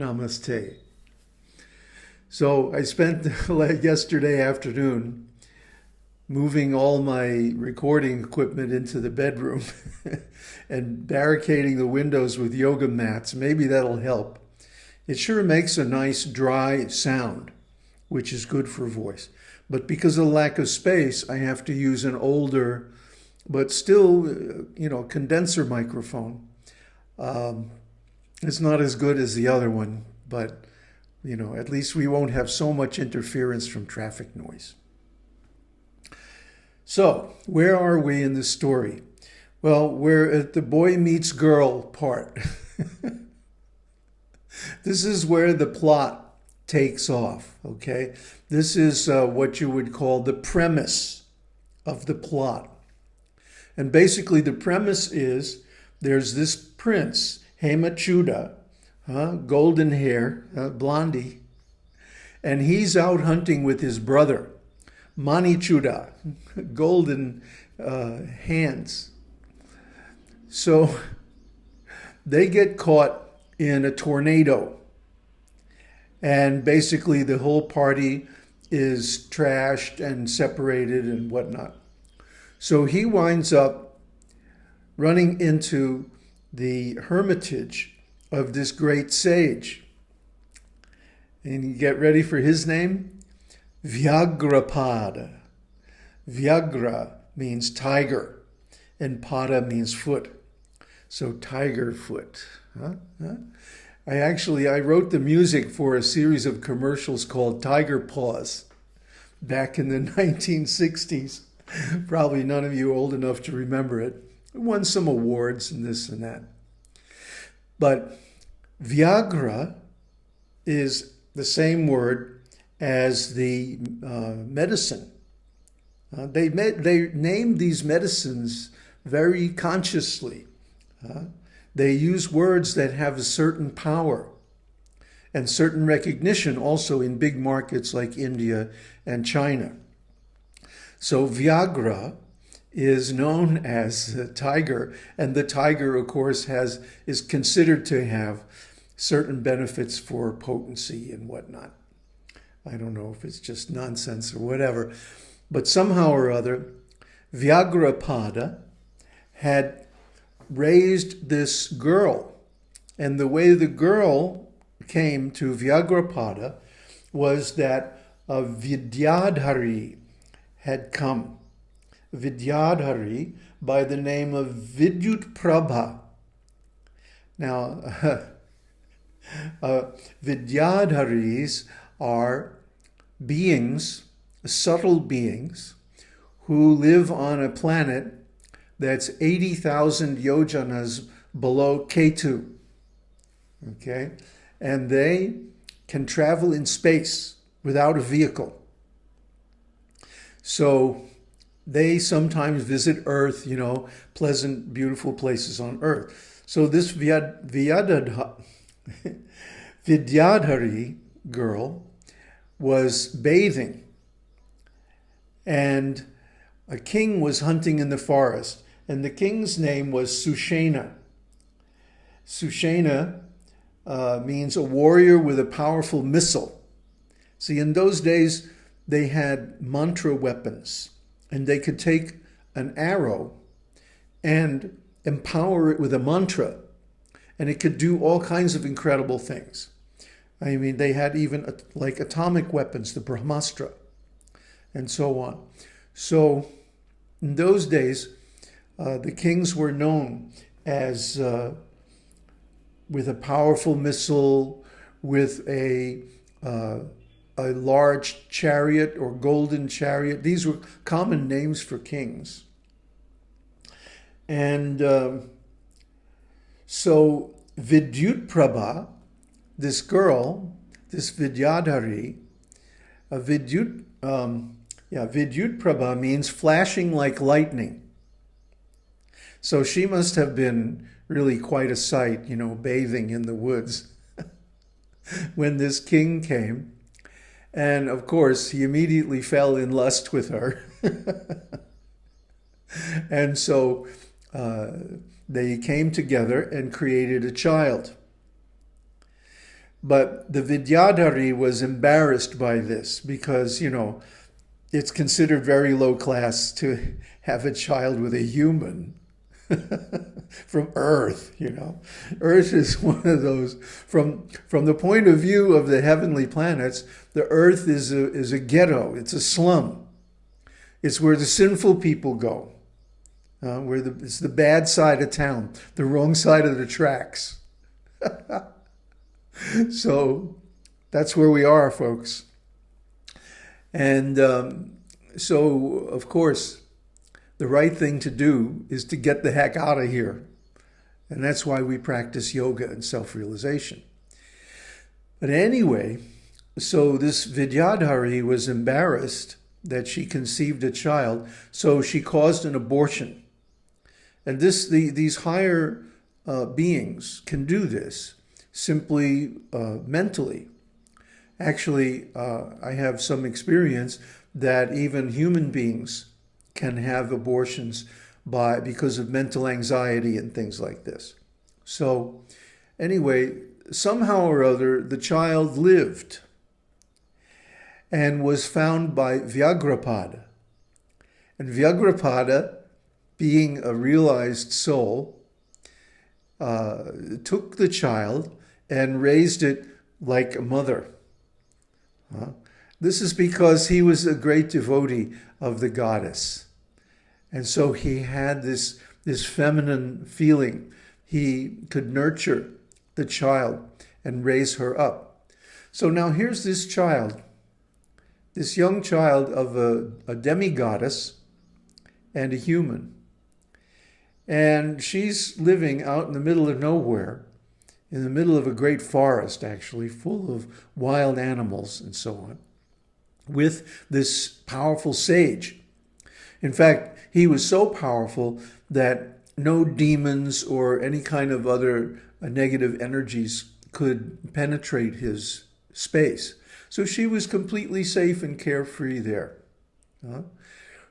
Namaste. So I spent yesterday afternoon moving all my recording equipment into the bedroom and barricading the windows with yoga mats. Maybe that'll help. It sure makes a nice dry sound, which is good for voice. But because of the lack of space, I have to use an older, but still, condenser microphone. It's not as good as the other one, but, at least we won't have so much interference from traffic noise. So, where are we in the story? Well, we're at the boy meets girl part. This is where the plot takes off, okay? This is what you would call the premise of the plot. And basically the premise is there's this prince, Hemacūḍā, golden hair, blondie, and he's out hunting with his brother, Manicūḍā, golden hands. So they get caught in a tornado, and basically the whole party is trashed and separated and whatnot. So he winds up running into the hermitage of this great sage. And you get ready for his name? Vyaghra. Vyaghra means tiger, and pada means foot. So tiger foot. I wrote the music for a series of commercials called Tiger Paws back in the 1960s. Probably none of you are old enough to remember it. It won some awards and this and that. But Vyaghra is the same word as the medicine. They named these medicines very consciously. They use words that have a certain power and certain recognition also in big markets like India and China. So Vyaghra is known as the tiger, and the tiger, of course, is considered to have certain benefits for potency and whatnot. I don't know if it's just nonsense or whatever, but somehow or other, Vyaghrapada had raised this girl, and the way the girl came to Vyaghrapada was that a Vidyādharī had come. Vidyādharī by the name of Vidyutprabha. Now, Vidyādharīs are beings, subtle beings, who live on a planet that's 80,000 yojanas below Ketu. Okay? And they can travel in space without a vehicle. So they sometimes visit Earth, pleasant, beautiful places on Earth. So this Vidyādharī girl was bathing, and a king was hunting in the forest, and the king's name was Sushena. Sushena means a warrior with a powerful missile. See, in those days, they had mantra weapons, and they could take an arrow and empower it with a mantra, and it could do all kinds of incredible things. I mean, they had even like atomic weapons, the Brahmastra, and so on. So in those days, the kings were known as with a powerful missile, with a large chariot or golden chariot. These were common names for kings. And so Vidyutprabha, this girl, this Vidyādharī, Vidyutprabha means flashing like lightning. So she must have been really quite a sight, bathing in the woods when this king came. And of course, he immediately fell in lust with her. And so they came together and created a child. But the Vidyādharī was embarrassed by this because, it's considered very low class to have a child with a human from Earth, Earth is one of those, from the point of view of the heavenly planets, the Earth is a ghetto, it's a slum. It's where the sinful people go, it's the bad side of town, the wrong side of the tracks. So that's where we are, folks. And so, of course, the right thing to do is to get the heck out of here. And that's why we practice yoga and self-realization. But anyway, so this Vidyādharī was embarrassed that she conceived a child, so she caused an abortion. And these higher beings can do this simply mentally. Actually, I have some experience that even human beings can have abortions because of mental anxiety and things like this. So anyway, somehow or other, the child lived and was found by Vyaghra. And Vyaghra, being a realized soul, took the child and raised it like a mother. This is because he was a great devotee of the goddess. And so he had this feminine feeling. He could nurture the child and raise her up. So now here's this child, this young child of a demigoddess and a human. And she's living out in the middle of nowhere, in the middle of a great forest, actually, full of wild animals and so on, with this powerful sage. In fact, he was so powerful that no demons or any kind of other negative energies could penetrate his space. So she was completely safe and carefree there.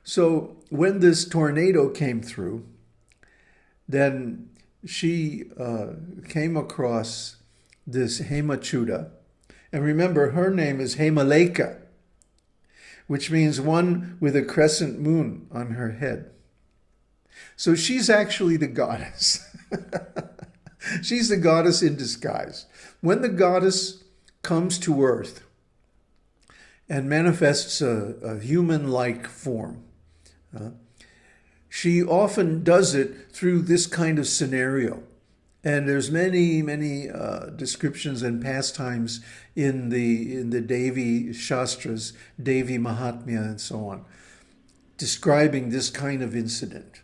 So when this tornado came through, then she came across this Hemacūḍā. And remember, her name is Hemalekha, which means one with a crescent moon on her head. So she's actually the goddess. She's the goddess in disguise. When the goddess comes to earth and manifests a human-like form, she often does it through this kind of scenario. And there's many, many descriptions and pastimes in the Devi Shastras, Devi Mahatmya, and so on, describing this kind of incident.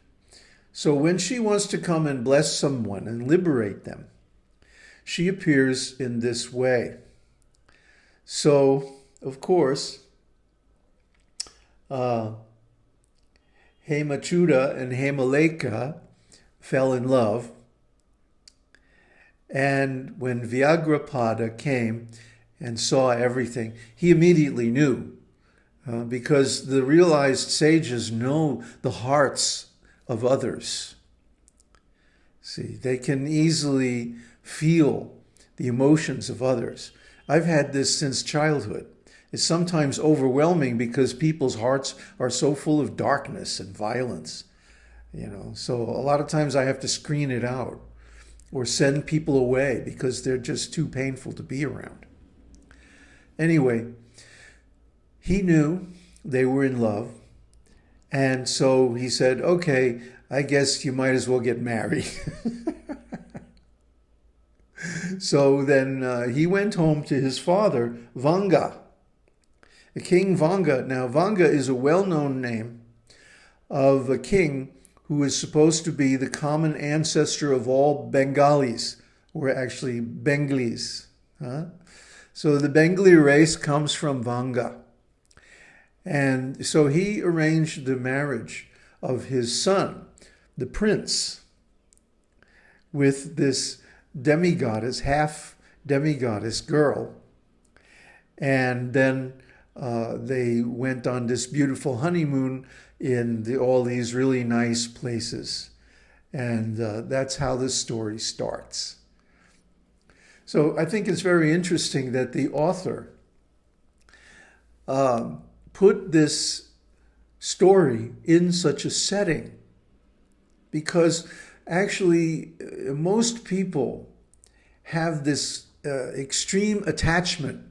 So when she wants to come and bless someone and liberate them, she appears in this way. So, of course, Hemacūḍā and Hemalekha fell in love. And when Vyaghra came and saw everything, he immediately knew, because the realized sages know the hearts of others. See, they can easily feel the emotions of others. I've had this since childhood. It's sometimes overwhelming because people's hearts are so full of darkness and violence, So a lot of times I have to screen it out or send people away because they're just too painful to be around. Anyway, he knew they were in love. And so he said, okay, I guess you might as well get married. So then he went home to his father, Vanga. King Vanga. Now, Vanga is a well-known name of a king who is supposed to be the common ancestor of all Bengalis, or actually Bengalis. So the Bengali race comes from Vanga. And so he arranged the marriage of his son, the prince, with this demigoddess, half demigoddess girl. And then they went on this beautiful honeymoon in all these really nice places. And that's how this story starts. So I think it's very interesting that the author put this story in such a setting, because actually most people have this extreme attachment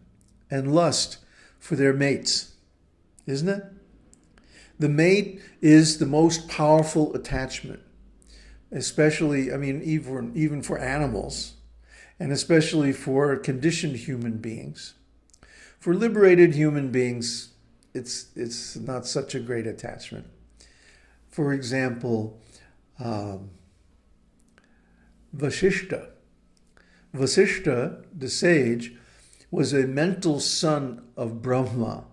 and lust for their mates, isn't it? The mate is the most powerful attachment, especially, I mean, even for animals, and especially for conditioned human beings. For liberated human beings, it's not such a great attachment. For example, Vasishta. Vasishta, the sage, was a mental son of Brahma.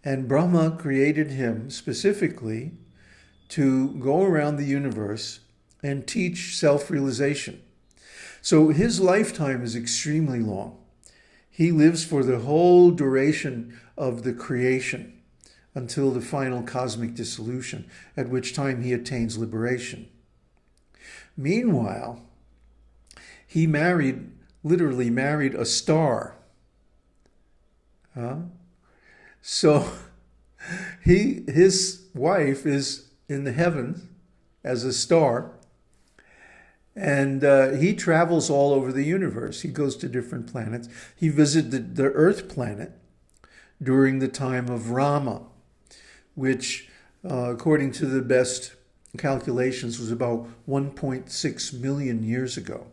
And Brahma created him specifically to go around the universe and teach self-realization. So his lifetime is extremely long. He lives for the whole duration of the creation until the final cosmic dissolution, at which time he attains liberation. Meanwhile, he literally married a star. So his wife is in the heavens as a star, and he travels all over the universe. He goes to different planets. He visited the Earth planet during the time of Rama, which, according to the best calculations, was about 1.6 million years ago,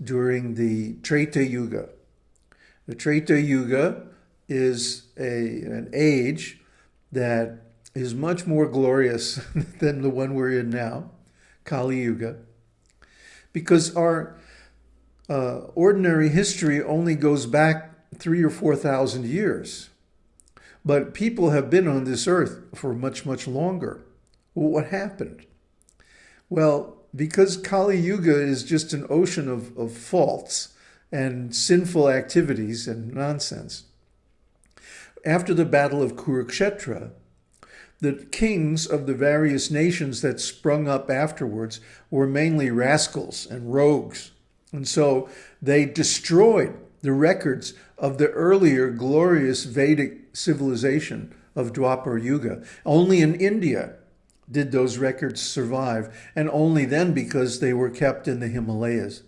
during the Treta-yuga. The Treta-yuga is an age that is much more glorious than the one we're in now, Kali Yuga, because our ordinary history only goes back 3,000 or 4,000 years. But people have been on this earth for much, much longer. Well, what happened? Well, because Kali Yuga is just an ocean of faults and sinful activities and nonsense, after the Battle of Kurukshetra, the kings of the various nations that sprung up afterwards were mainly rascals and rogues. And so they destroyed the records of the earlier glorious Vedic civilization of Dwapara Yuga. Only in India did those records survive, and only then because they were kept in the Himalayas,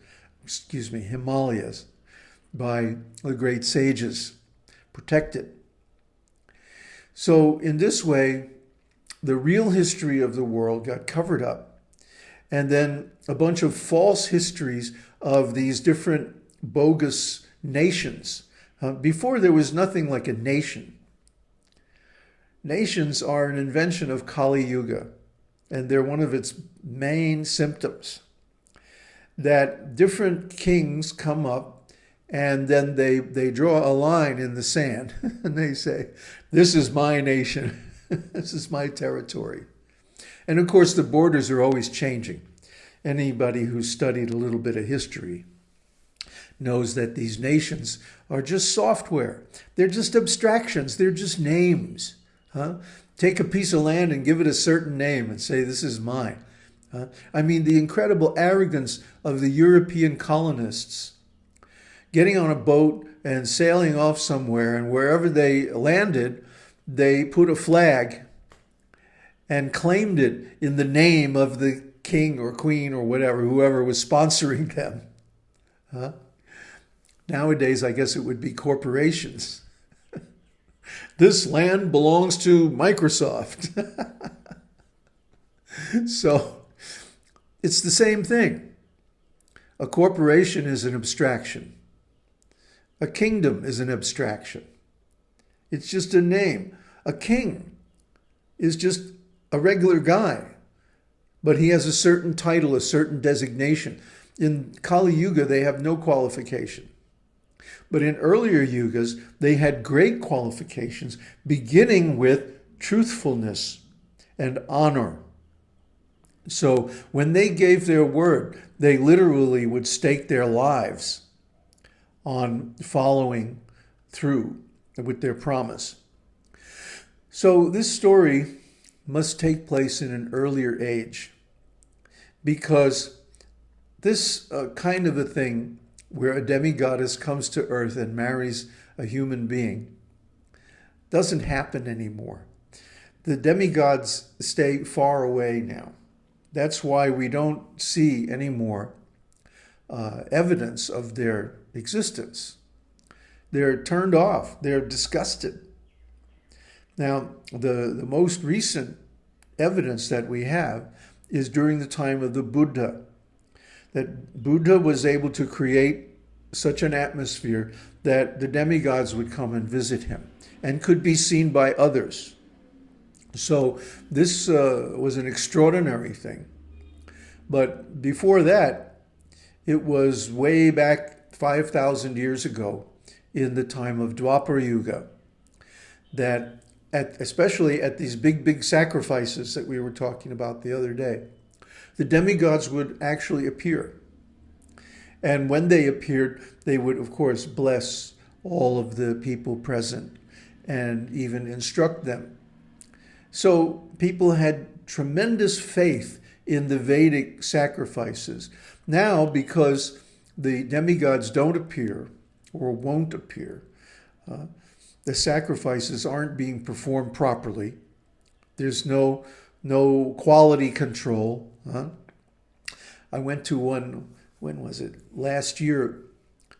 by the great sages, protected. So in this way, the real history of the world got covered up, and then a bunch of false histories of these different bogus nations. Before, there was nothing like a nation. Nations are an invention of Kali Yuga, and they're one of its main symptoms. That different kings come up, and then they draw a line in the sand, and they say, "This is my nation. This is my territory." And of course, the borders are always changing. Anybody who's studied a little bit of history knows that these nations are just software. They're just abstractions. They're just names. Take a piece of land and give it a certain name and say, "This is mine." I mean, the incredible arrogance of the European colonists, getting on a boat and sailing off somewhere, and wherever they landed, they put a flag and claimed it in the name of the king or queen or whatever, whoever was sponsoring them. Nowadays, I guess it would be corporations. This land belongs to Microsoft. So it's the same thing. A corporation is an abstraction. A kingdom is an abstraction. It's just a name. A king is just a regular guy, but he has a certain title, a certain designation. In Kali Yuga, they have no qualification. But in earlier yugas, they had great qualifications, beginning with truthfulness and honor. So when they gave their word, they literally would stake their lives on following through with their promise. So this story must take place in an earlier age, because this kind of a thing where a demigoddess comes to earth and marries a human being doesn't happen anymore. The demigods stay far away now. That's why we don't see any more evidence of their existence. They're turned off. They're disgusted. Now, the most recent evidence that we have is during the time of the Buddha. That Buddha was able to create such an atmosphere that the demigods would come and visit him and could be seen by others. So this was an extraordinary thing. But before that, it was way back 5,000 years ago in the time of Dwapara-yuga that especially at these big sacrifices that we were talking about the other day, the demigods would actually appear. And when they appeared, they would, of course, bless all of the people present and even instruct them. So people had tremendous faith in the Vedic sacrifices. Now, because the demigods don't appear or won't appear, the sacrifices aren't being performed properly. There's no quality control. I went to one, when was it? Last year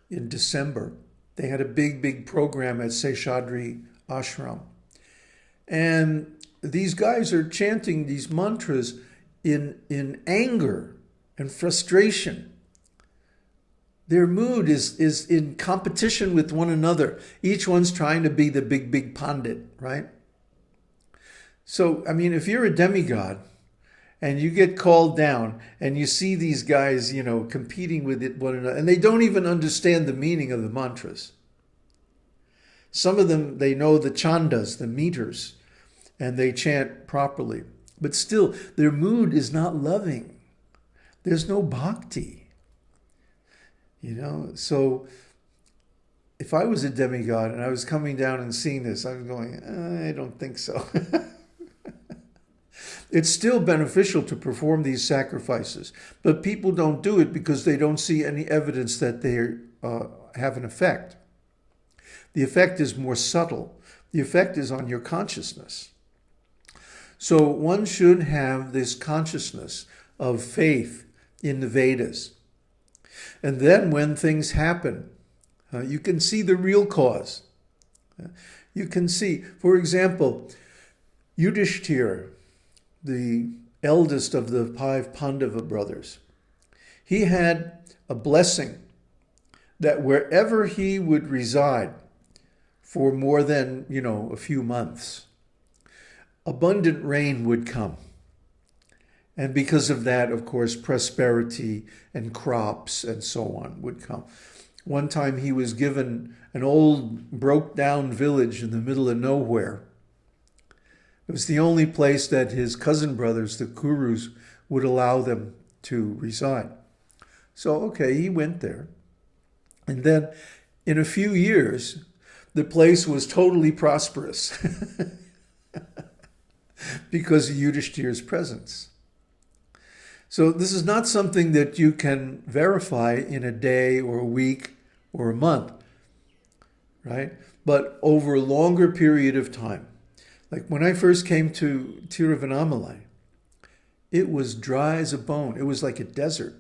in December. They had a big program at Seshadri Ashram. And these guys are chanting these mantras in anger and frustration. Their mood is in competition with one another. Each one's trying to be the big pandit, right? So, I mean, if you're a demigod and you get called down and you see these guys, competing with one another, and they don't even understand the meaning of the mantras. Some of them, they know the chandas, the meters, and they chant properly. But still, their mood is not loving. There's no bhakti. So if I was a demigod and I was coming down and seeing this, I was going, I don't think so. It's still beneficial to perform these sacrifices, but people don't do it because they don't see any evidence that they have an effect. The effect is more subtle. The effect is on your consciousness. So one should have this consciousness of faith in the Vedas. And then when things happen, you can see the real cause. You can see, for example, Yudhishthira, the eldest of the 5 Pandava brothers, he had a blessing that wherever he would reside for more than, a few months, abundant rain would come. And because of that, of course, prosperity and crops and so on would come. One time he was given an old broke-down village in the middle of nowhere. It was the only place that his cousin brothers, the Kurus, would allow them to reside. So, okay, he went there. And then in a few years, the place was totally prosperous because of Yudhishthira's presence. So this is not something that you can verify in a day or a week or a month, right? But over a longer period of time. Like when I first came to Tiruvannamalai, it was dry as a bone. It was like a desert.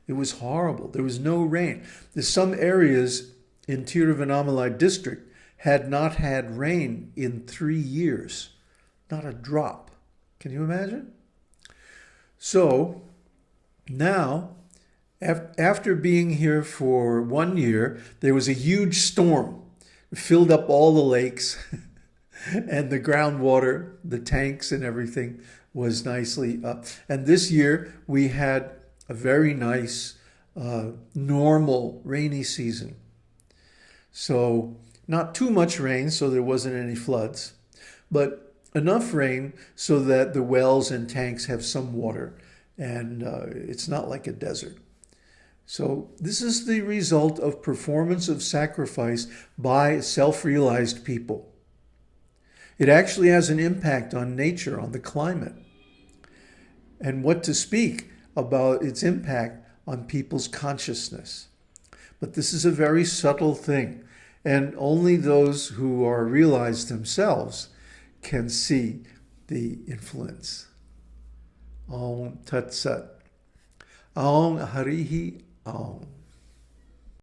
It was horrible. There was no rain. There's some areas in Tiruvannamalai district had not had rain in 3 years. Not a drop. Can you imagine? So now, after being here for 1 year, there was a huge storm. It filled up all the lakes and the groundwater, the tanks and everything was nicely up. And this year we had a very nice, normal rainy season. So not too much rain, so there wasn't any floods, but enough rain so that the wells and tanks have some water, and it's not like a desert. So this is the result of performance of sacrifice by self-realized people. It actually has an impact on nature, on the climate. And what to speak about its impact on people's consciousness. But this is a very subtle thing, and only those who are realized themselves can see the influence. Om Tat Sat. Om Harihi Om.